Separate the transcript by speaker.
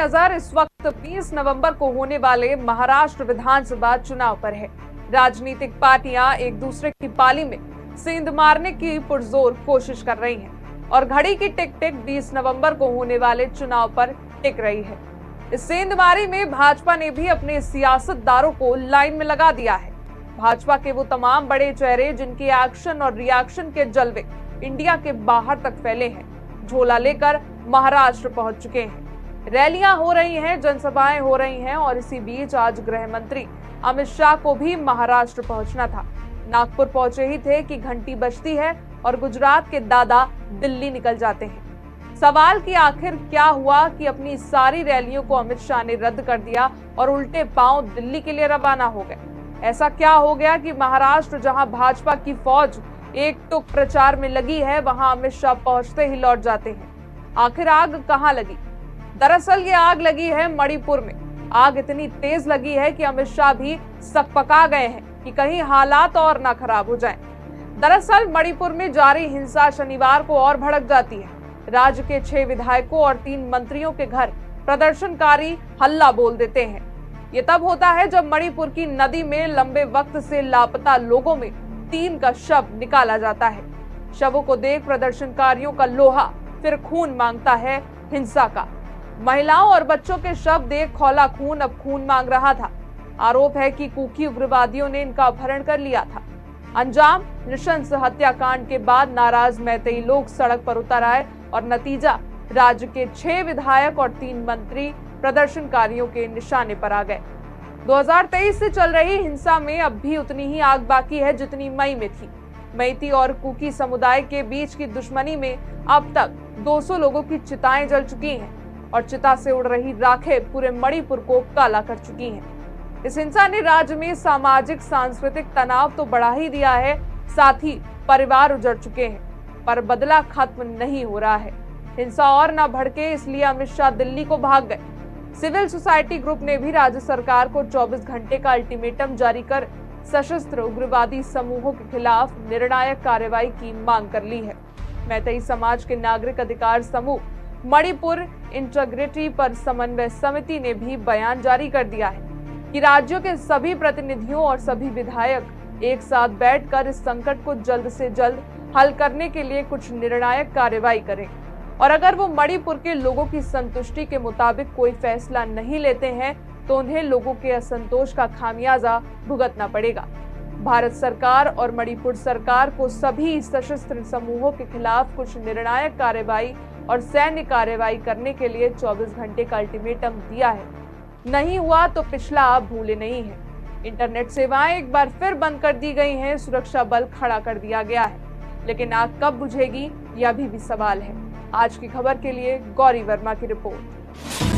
Speaker 1: नजर इस वक्त 20 नवंबर को होने वाले महाराष्ट्र विधानसभा चुनाव पर है। राजनीतिक पार्टियां एक दूसरे की पाली में सेंध मारने की पुरजोर कोशिश कर रही हैं और घड़ी की टिक टिक 20 नवंबर को होने वाले चुनाव पर टिक रही है। इस सेंधमारी में भाजपा ने भी अपने सियासतदारों को लाइन में लगा दिया है। भाजपा के वो तमाम बड़े चेहरे जिनके एक्शन और रिएक्शन के जलवे इंडिया के बाहर तक फैले हैं, झोला लेकर महाराष्ट्र पहुंच चुके हैं। रैलियां हो रही हैं, जनसभाएं हो रही हैं और इसी बीच आज गृह मंत्री अमित शाह को भी महाराष्ट्र पहुंचना था। नागपुर पहुंचे ही थे कि घंटी बजती है और गुजरात के दादा दिल्ली निकल जाते हैं। सवाल कि आखिर क्या हुआ कि अपनी सारी रैलियों को अमित शाह ने रद्द कर दिया और उल्टे पांव दिल्ली के लिए रवाना हो गए। ऐसा क्या हो गया कि महाराष्ट्र, जहां भाजपा की फौज एक टुक प्रचार में लगी है, वहां अमित शाह पहुंचते ही लौट जाते हैं। आखिर आग कहां लगी? दरअसल ये आग लगी है मणिपुर में। आग इतनी तेज लगी है कि अमित शाह भी सकपका गए हैं कि कहीं हालात और ना खराब हो जाएं। दरअसल मणिपुर में जारी हिंसा शनिवार को और भड़क जाती है। राज्य के 6 विधायकों और 3 मंत्रियों के घर प्रदर्शनकारी हल्ला बोल देते हैं। ये तब होता है जब मणिपुर की नदी में लंबे वक्त से लापता लोगों में 3 का शव निकाला जाता है। शवों को देख प्रदर्शनकारियों का लोहा फिर खून मांगता है हिंसा का। महिलाओं और बच्चों के शव देख खौला खून अब खून मांग रहा था। आरोप है कि कुकी उग्रवादियों ने इनका अपहरण कर लिया था। अंजाम नृशंस हत्याकांड के बाद नाराज मैतेई लोग सड़क पर उतर आए और नतीजा राज्य के 6 विधायक और 3 मंत्री प्रदर्शनकारियों के निशाने पर आ गए। 2023 से चल रही हिंसा में अब भी उतनी ही आग बाकी है जितनी मई में थी। मैती और कुकी समुदाय के बीच की दुश्मनी में अब तक 200 लोगों की चिताएं जल चुकी हैं और चिता से उड़ रही राखें पूरे मणिपुर को काला कर चुकी हैं। इस हिंसा ने राज्य में सामाजिक सांस्कृतिक तनाव तो बढ़ा ही दिया है, साथ ही परिवार उजड़ चुके हैं, पर बदला खत्म नहीं हो रहा है। हिंसा और न भड़के इसलिए अमित शाह दिल्ली को भाग गए। सिविल सोसाइटी ग्रुप ने भी राज्य सरकार को 24 घंटे का अल्टीमेटम जारी कर सशस्त्र उग्रवादी समूहों के खिलाफ निर्णायक कार्रवाई की मांग कर ली है। मैतेई समाज के नागरिक अधिकार समूह मणिपुर इंटीग्रिटी पर समन्वय समिति ने भी बयान जारी कर दिया है कि राज्यों के सभी प्रतिनिधियों और सभी विधायक एक साथ बैठकर इस संकट को जल्द से जल्द हल करने के लिए कुछ निर्णायक कार्रवाई करें और अगर वो मणिपुर के लोगों की संतुष्टि के मुताबिक कोई फैसला नहीं लेते हैं तो उन्हें लोगों के असंतोष का खामियाजा भुगतना पड़ेगा। भारत सरकार और मणिपुर सरकार को सभी सशस्त्र समूहों के खिलाफ कुछ निर्णायक कार्रवाई और सैन्य कार्रवाई करने के लिए 24 घंटे का अल्टीमेटम दिया है। नहीं हुआ तो पिछला भूले नहीं है। इंटरनेट सेवाएं एक बार फिर बंद कर दी गई हैं, सुरक्षा बल खड़ा कर दिया गया है, लेकिन आग कब बुझेगी यह भी सवाल है। आज की खबर के लिए गौरी वर्मा की रिपोर्ट।